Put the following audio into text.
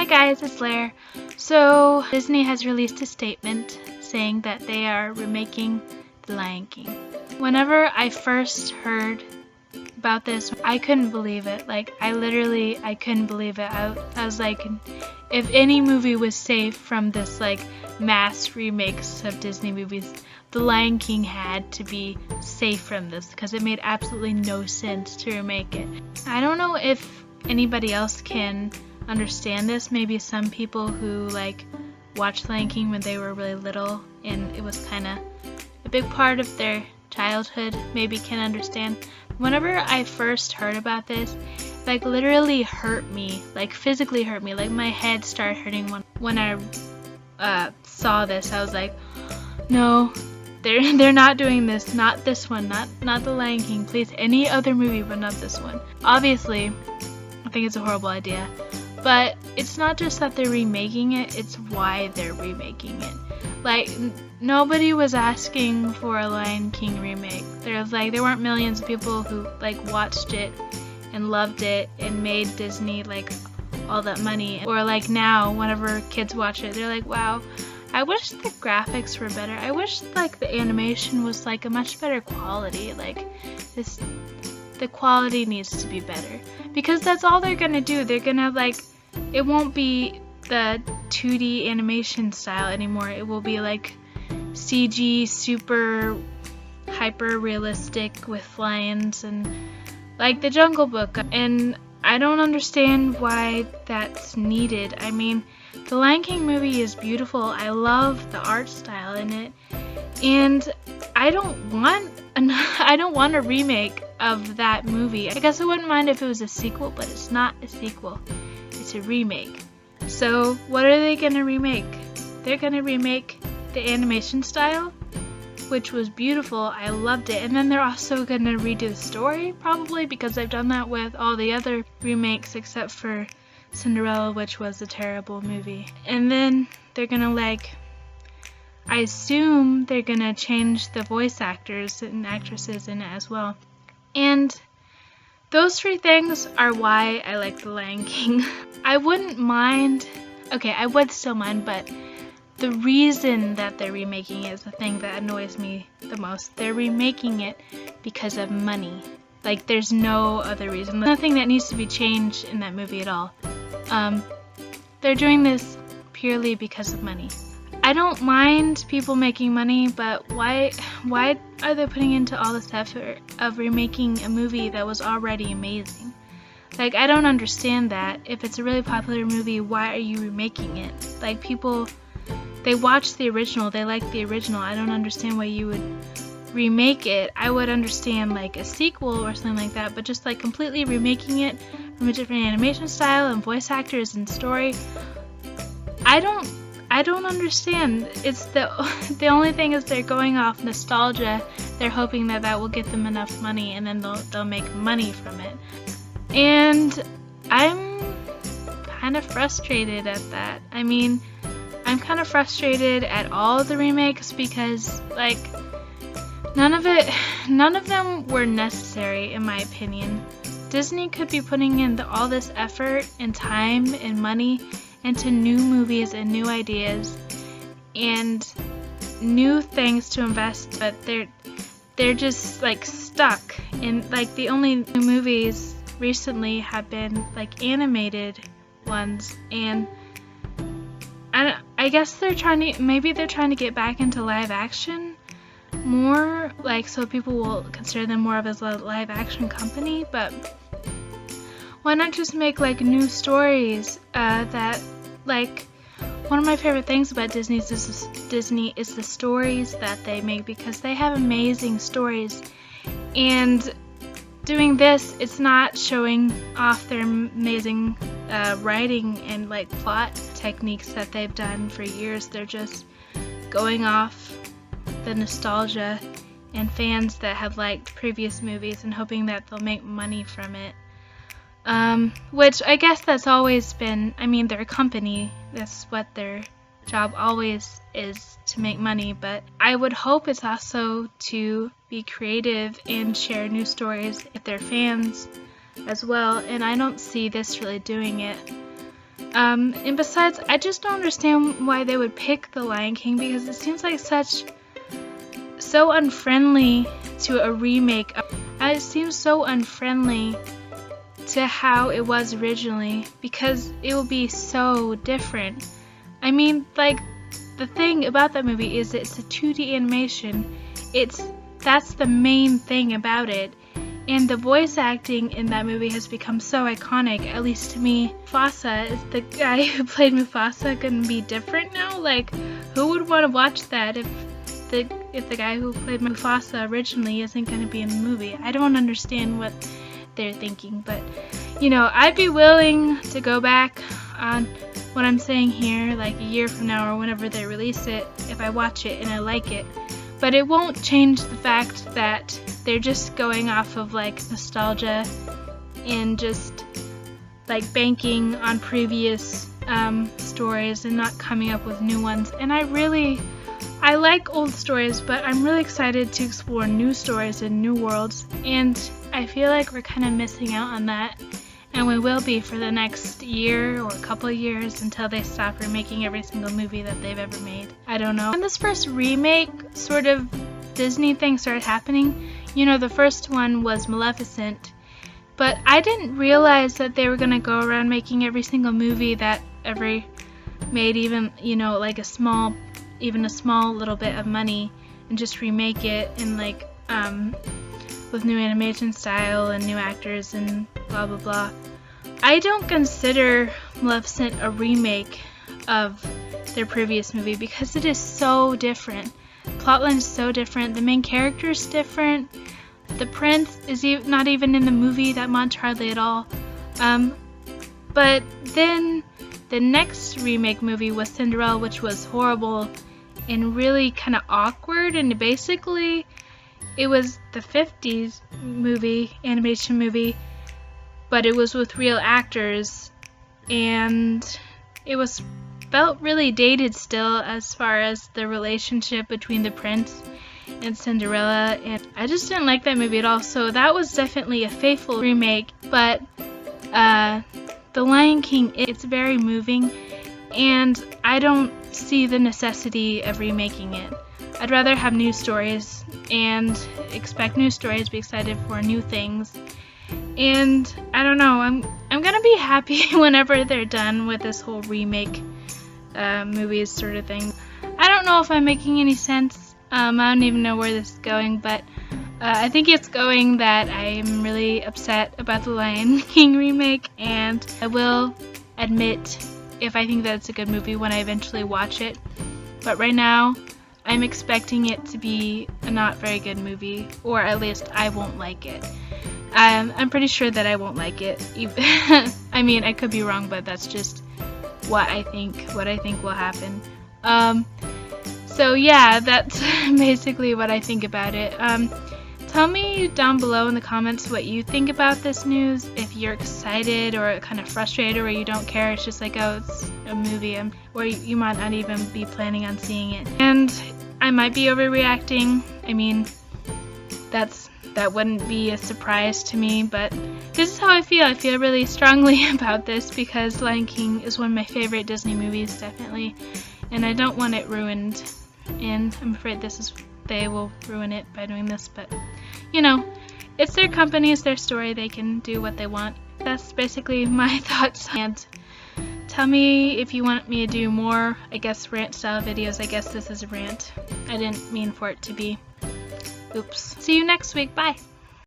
Hi guys, it's Lare. So Disney has released a statement saying that they are remaking The Lion King. Whenever I first heard about this, I couldn't believe it. Like, I couldn't believe it. I was like, if any movie was safe from this like mass remakes of Disney movies, The Lion King had to be safe from this because it made absolutely no sense to remake it. I don't know if anybody else can understand this. Maybe some people who like watched Lion King when they were really little and it was kind of a big part of their childhood maybe can understand. Whenever I first heard about this, like literally hurt me, like physically hurt me, like my head started hurting when I saw this. I was like, no, they're not doing this, not this one, not The Lion King, please, any other movie but not this one. Obviously, I think it's a horrible idea. But it's not just that they're remaking it, it's why they're remaking it. Like, nobody was asking for a Lion King remake. There weren't millions of people who like watched it and loved it and made Disney like all that money. Or like now, whenever kids watch it, they're like, wow, I wish the graphics were better. I wish like the animation was like a much better quality. Like the quality needs to be better. Because that's all they're gonna do. They're gonna like, it won't be the 2D animation style anymore. It will be like CG, super hyper realistic with lions and like the Jungle Book. And I don't understand why that's needed. I mean, the Lion King movie is beautiful. I love the art style in it. And I don't want a remake of that movie. I guess I wouldn't mind if it was a sequel, but it's not a sequel. It's a remake. So what are they gonna remake? They're gonna remake the animation style, which was beautiful. I loved it. And then they're also gonna redo the story, probably, because they've done that with all the other remakes except for Cinderella, which was a terrible movie. And then they're gonna I assume they're gonna change the voice actors and actresses in it as well. And those three things are why I like The Lion King. I wouldn't mind, okay, I would still mind, but the reason that they're remaking it is the thing that annoys me the most. They're remaking it because of money. Like, there's no other reason. Nothing that needs to be changed in that movie at all. They're doing this purely because of money. I don't mind people making money, but why are they putting into all this effort of remaking a movie that was already amazing? Like, I don't understand that. If it's a really popular movie, why are you remaking it? Like, people, they watch the original, they like the original. I don't understand why you would remake it. I would understand like a sequel or something like that, but just like completely remaking it from a different animation style and voice actors and story, I don't understand. It's the only thing is they're going off nostalgia. They're hoping that will get them enough money, and then they'll make money from it. And I'm kind of frustrated at that. I mean, I'm kind of frustrated at all the remakes because like none of them were necessary in my opinion. Disney could be putting in all this effort and time and money into new movies and new ideas and new things to invest, but they're just like stuck in like the only new movies recently have been like animated ones, and I guess they're trying to get back into live action more, like so people will consider them more of as a live action company. But why not just make like new stories that like one of my favorite things about Disney is the stories that they make, because they have amazing stories. And doing this, it's not showing off their amazing writing and like plot techniques that they've done for years. They're just going off the nostalgia and fans that have liked previous movies and hoping that they'll make money from it. Which I guess that's always been, I mean, they're a company, that's what their job always is, to make money, but I would hope it's also to be creative and share new stories with their fans as well, and I don't see this really doing it. And besides, I just don't understand why they would pick The Lion King, because it seems like so unfriendly to a remake. It seems so unfriendly to how it was originally, because it will be so different. I mean, like, the thing about that movie is it's a 2D animation. That's the main thing about it. And the voice acting in that movie has become so iconic, at least to me. Mufasa, is the guy who played Mufasa gonna be different now? Like, who would want to watch that if the guy who played Mufasa originally isn't gonna be in the movie? I don't understand what they're thinking, but you know, I'd be willing to go back on what I'm saying here like a year from now or whenever they release it if I watch it and I like it. But it won't change the fact that they're just going off of like nostalgia and just like banking on previous stories and not coming up with new ones. And I like old stories, but I'm really excited to explore new stories and new worlds, and I feel like we're kind of missing out on that, and we will be for the next year or a couple of years until they stop remaking every single movie that they've ever made. I don't know. When this first remake sort of Disney thing started happening, you know, the first one was Maleficent, but I didn't realize that they were gonna go around making every single movie that ever made even, you know, like a small little bit of money and just remake it and like with new animation style and new actors and blah blah blah. I don't consider Maleficent a remake of their previous movie because it is so different. Plotline is so different. The main character is different. The prince is not even in the movie that much, hardly at all. But then the next remake movie was Cinderella, which was horrible and really kind of awkward, and basically it was the 50s animation movie, but it was with real actors, and it felt really dated still as far as the relationship between the prince and Cinderella, and I just didn't like that movie at all. So that was definitely a faithful remake, but The Lion King, it's very moving, and I don't see the necessity of remaking it. I'd rather have new stories and expect new stories, be excited for new things. And I don't know, I'm gonna be happy whenever they're done with this whole remake movies sort of thing. I don't know if I'm making any sense. I don't even know where this is going, but I think it's going that I'm really upset about the Lion King remake, and I will admit if I think that it's a good movie when I eventually watch it. But right now, I'm expecting it to be a not very good movie, or at least I won't like it. I'm pretty sure that I won't like it. I mean, I could be wrong, but that's just what I think will happen. So yeah, that's basically what I think about it. Tell me down below in the comments what you think about this news, if you're excited or kind of frustrated or you don't care, it's just like, oh, it's a movie, or you might not even be planning on seeing it. And I might be overreacting. I mean, that wouldn't be a surprise to me, but this is how I feel. I feel really strongly about this because Lion King is one of my favorite Disney movies, definitely, and I don't want it ruined, and I'm afraid they will ruin it by doing this, but you know, it's their company, it's their story, they can do what they want. That's basically my thoughts, and tell me if you want me to do more, I guess, rant style videos. I guess this is a rant. I didn't mean for it to be. Oops. See you next week. Bye.